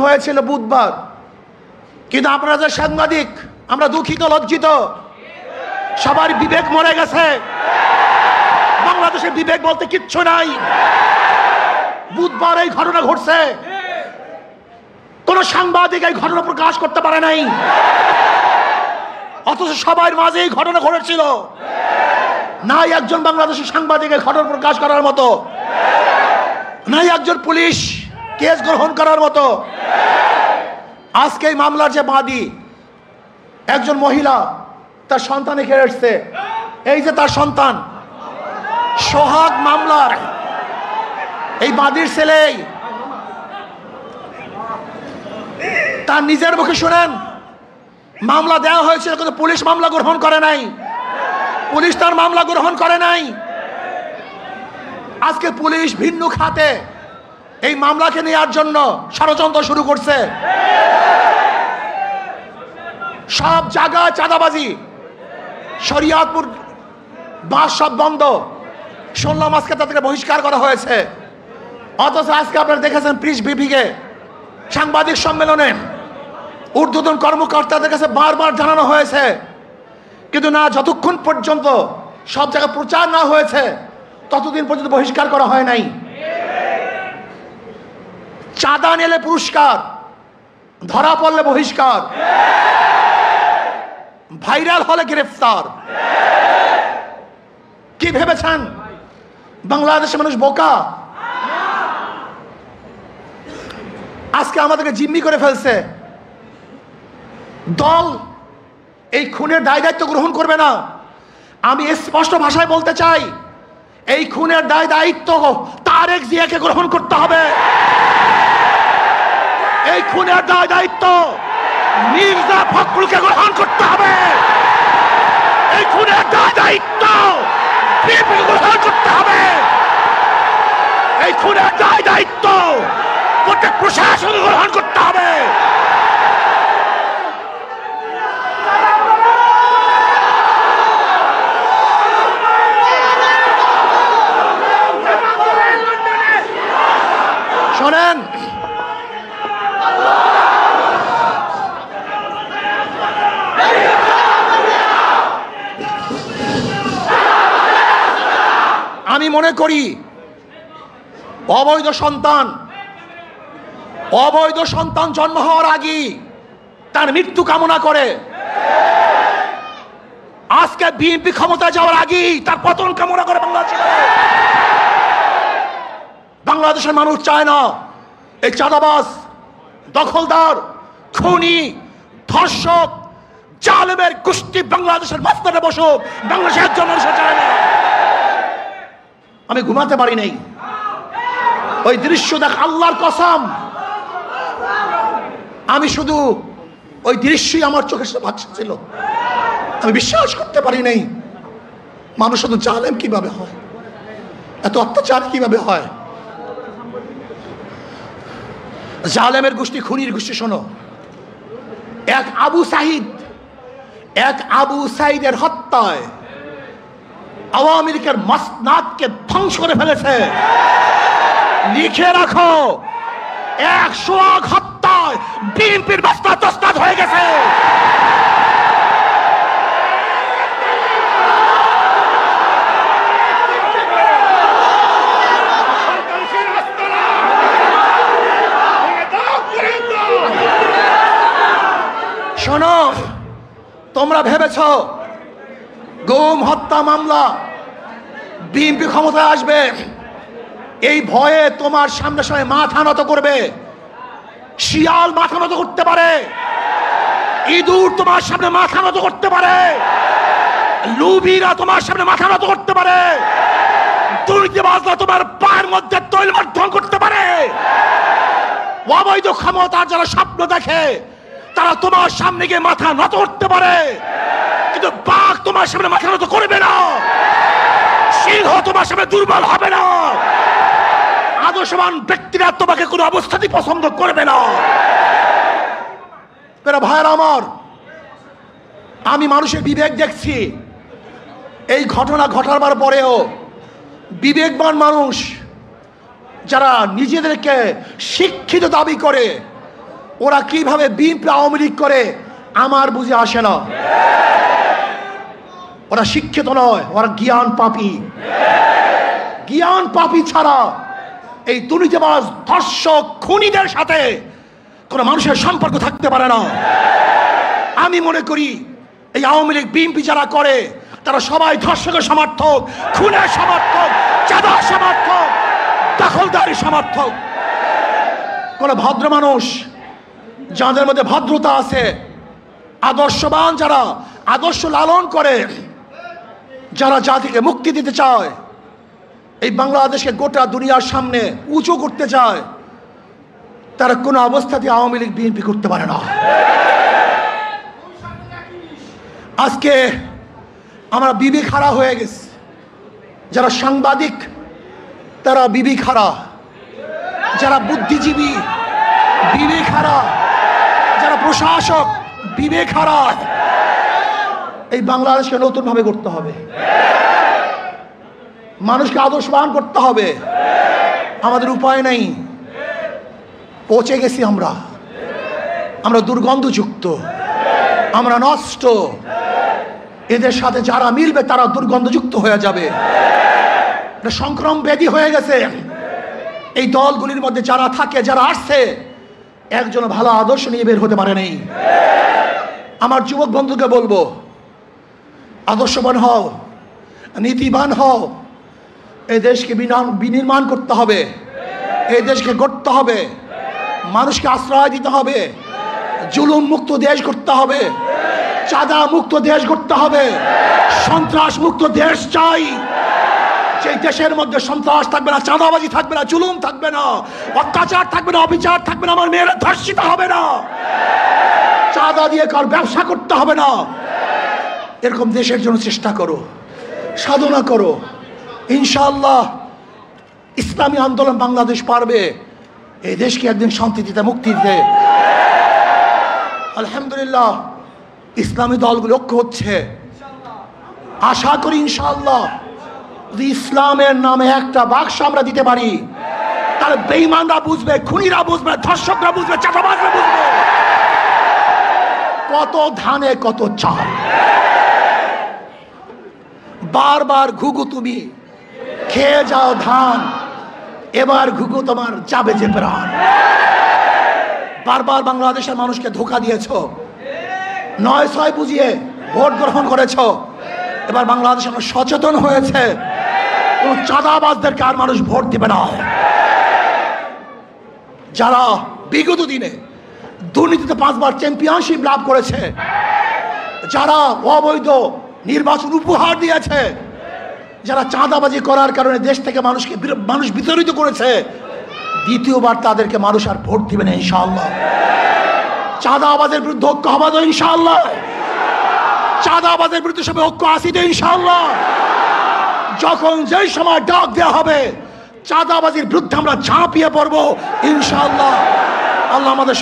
হয়েছিল বুধবার, কিন্তু আপনারা যে সাংবাদিক, আমরা দুঃখিত, লজ্জিত, সবার বিবেক মরে গেছে। বাংলাদেশের বিবেক বলতে কিচ্ছু নাই। বুধবার এই ঘটনা ঘটছে, কোন সাংবাদিক এই ঘটনা প্রকাশ করতে পারে নাই, অথচ সবার মাঝে এই ঘটনা ঘটেছিল। নাই একজন বাংলাদেশের সাংবাদিকের ঘটনা প্রকাশ করার মতো, নাই একজন পুলিশ কেস গ্রহণ করার মতো। আজকে এই মামলার যে বাদী, একজন মহিলা, তার সন্তান এখানে এসছে। এই যে তার সন্তান, সোহাগ মামলার এই বাদীর ছেলে, তার নিজের মুখে শুনেন, মামলা দেওয়া হয়েছিল কিন্তু পুলিশ মামলা গ্রহণ করে নাই, পুলিশ তার মামলা গ্রহণ করে নাই। আজকে পুলিশ ভিন্ন খাতে এই মামলাকে নেওয়ার জন্য ষড়যন্ত্র শুরু করছে। সব জায়গায় চাঁদাবাজি, শরিয়াতপুর বাস সব বন্ধ। শুনলাম আজকে তাদেরকে বহিষ্কার করা হয়েছে। অথচ আজকে আপনারা দেখেছেন প্রেস ব্রিফিংয়ে, সাংবাদিক সম্মেলনে ঊর্ধ্বতন কর্মকর্তাদের কাছে বারবার জানানো হয়েছে, কিন্তু না, যতক্ষণ পর্যন্ত সব জায়গায় প্রচার না হয়েছে ততদিন পর্যন্ত বহিষ্কার করা হয় নাই। চাঁদা নিলে পুরস্কার, ধরা পড়লে বহিষ্কার, ভাইরাল হলে গ্রেফতার। কি ভেবেছেন বাংলাদেশের মানুষ বোকা? আজকে আমাদেরকে জিম্মি করে ফেলছে। দল এই খুনের দায় দায়িত্ব গ্রহণ করবে না। আমি স্পষ্ট ভাষায় বলতে চাই, এই খুনের দায় দায়িত্ব তারেক জিয়াকে গ্রহণ করতে হবে। এই খুনের দায় দায়িত্ব মির্জা ফখরুলকে গ্রহণ করতে হবে। এই খুনের দায় দায়িত্ব বিএনপিকে গ্রহণ করতে হবে। এই খুনের দায় দায়িত্ব প্রত্যেক প্রশাসন গ্রহণ করতে হবে। শোনেন, আমি মনে করি অবৈধ সন্তান জন্ম হওয়ার আগেই তার মৃত্যু কামনা করে। আজকে বিএনপি ক্ষমতায় যাওয়ার আগেই তার পতন কামনা করে বাংলাদেশের মানুষ চায় না এই চাঁদাবাজ, দখলদার, খুনি, ধর্ষক, জালেমের গোষ্ঠী বাংলাদেশের মাঝখানে বসুক। বাংলাদেশের একজন মানুষ চায় না। আমি ঘুমাতে পারি নাই, ওই দৃশ্য দেখ, আল্লাহর কসম, আমি শুধু ওই দৃশ্যই আমার চোখের সামনে ভাসছিল। আমি বিশ্বাস করতে পারি নাই মানুষ শুধু জালেম কিভাবে হয়, এত অত্যাচার কিভাবে হয়। জালেমের গোষ্ঠী, খুনির গোষ্ঠী। শোনো, এক আবু সাইদের হত্যায় আওয়ামী লীগের মাসনাদকে ধ্বংস করে ফেলেছে। লিখে রাখো, 100 হত্যায় বিএনপির মাসনাদ তসনাদ হয়ে গেছে। শোনো, তোমরা ভেবেছ গুম হত্যা মামলা বিএনপি ক্ষমতায় আসবে, এই ভয়ে তোমার সামনে সামনে মাথা নত করবে। শিয়াল মাথা নত করতে পারে, ইঁদুর তোমার সামনে মাথা নত করতে পারে, লুবিরা তোমার সামনে মাথা নত করতে পারে, দুর্নীতিবাজরা তোমার পায়ের মধ্যে তৈল মাধ্যম করতে পারে। অবৈধ ক্ষমতার যারা স্বপ্ন দেখে তারা তোমার সামনে গিয়ে মাথা নত করতে পারে, কিন্তু বাঘ তোমার সামনে মাথা নত করবে না। সিংহ তোমার সামনে দুর্বল হবে না। আদর্শবান ব্যক্তিরা তোমাকে কোনো অবস্থাতেই পছন্দ করবে না। ভাইরা আমার, আমি মানুষের বিবেক দেখছি। এই ঘটনা ঘটাবার পরেও বিবেকবান মানুষ যারা নিজেদেরকে শিক্ষিত দাবি করে, ওরা কিভাবে বিএনপি আওয়ামী লীগ করে আমার বুঝে আসে না। ওরা শিক্ষিত নয়, ওরা জ্ঞান পাপী। জ্ঞান পাপী ছাড়া এই দুর্নীতিবাজ ধর্ষক খুনিদের সাথে কোনো মানুষের সম্পর্ক থাকতে পারে না। আমি মনে করি এই আওয়ামী লীগ বিএনপি যারা করে তারা সবাই ধর্ষকের সমর্থক, খুনের সমর্থক, চাঁদার সমর্থক, দখলদারি সমর্থক। কোন ভদ্র মানুষ যাদের মধ্যে ভদ্রতা আছে, আদর্শবান যারা আদর্শ লালন করে, যারা জাতিকে মুক্তি দিতে চায়, এই বাংলাদেশকে গোটা দুনিয়ার সামনে উঁচু করতে চায়, তারা কোনো অবস্থাতে আওয়ামী লীগ বিএনপি করতে পারে না। আজকে আমরা বিবেক হারা হয়ে গেছি। যারা সাংবাদিক তারা বিবেক হারা, যারা বুদ্ধিজীবী বিবেক হারা, যারা প্রশাসক বিবেক হারা। এই বাংলাদেশকে নতুন ভাবে করতে হবে, মানুষকে আদর্শবান করতে হবে। আমাদের উপায় নেই, পচে গেছি আমরা দুর্গন্ধযুক্ত, আমরা নষ্ট। এদের সাথে যারা মিলবে তারা দুর্গন্ধযুক্ত হয়ে যাবে। এটা সংক্রমণ ব্যাধি হয়ে গেছে। এই দলগুলির মধ্যে যারা থাকে, যারা আসছে, একজন ভালো আদর্শ নিয়ে বের হতে পারে নাই। আমার যুবক বন্ধুকে বলবো, আদর্শবান হও, নীতিবান হও। এই দেশকে বিনির্মাণ করতে হবে, এই দেশকে গড়তে হবে, মানুষকে আশ্রয় দিতে হবে, জুলুম মুক্ত দেশ করতে হবে, চাঁদা মুক্ত দেশ করতে হবে, সন্ত্রাস মুক্ত দেশ চাই। যে দেশের মধ্যে সন্ত্রাস থাকবে না, চাঁদাবাজি থাকবে না, জুলুম থাকবে না, অত্যাচার থাকবে না, অবিচার থাকবে না, আমার মেয়েরা ধর্ষিত হবে না, চাঁদা দিয়ে কার ব্যবসা করতে হবে না। এরকম দেশের জন্য চেষ্টা করো, সাধনা করো। ইনশাআল্লাহ ইসলামী আন্দোলন বাংলাদেশ পারবে এই দেশকে একদিন শান্তি দিতে, মুক্তি দিতে। আলহামদুলিল্লাহ ইসলামী দলগুলো ঐক্য হচ্ছে। আশা করি ইনশাআল্লাহ যদি ইসলামের নামে একটা বাক্স আমরা দিতে পারি, তাহলে বেঈমানরা বুঝবে, খুনিরা বুঝবে, ধর্ষকরা বুঝবে, চাঁদাবাজরা বুঝবে কত ধানে কত চাল। বারবার ঘুঘু তুমি খেয়ে যাও ধান, এবার ঘুঘু তোমার যাবে যে প্রাণ। বারবার বাংলাদেশের মানুষকে ধোঁকা দিয়েছ, ৯-৬ বুঝিয়ে ভোট গ্রহণ করেছ। এবার বাংলাদেশ সচেতন হয়েছে, কোন চাঁদাবাজদেরকে আর মানুষ ভোট দিবে না। যারা বিগত দিনে দুর্নীতিতে 5 বার চ্যাম্পিয়নশিপ লাভ করেছে, যারা অবৈধ নির্বাচন উপহার দিয়েছে, যারা চাঁদাবাজি করার কারণে দেশ থেকে মানুষ বিতাড়িত করেছে, দ্বিতীয়বার তাদেরকে মানুষ আর ভোট দিবে না ইনশাআল্লাহ। চাঁদাবাজের বিরুদ্ধে ঐক্য হবে তো ইনশাআল্লাহ, চাঁদাবাজের বিরুদ্ধে সবাই ঐক্য আসিতে ইনশাআল্লাহ। যখন যেই সময় ডাক দেওয়া হবে, চাঁদাবাজির বিরুদ্ধে আমরা ঝাঁপিয়ে পড়বো ইনশাআল্লাহ। আল্লাহ আমাদের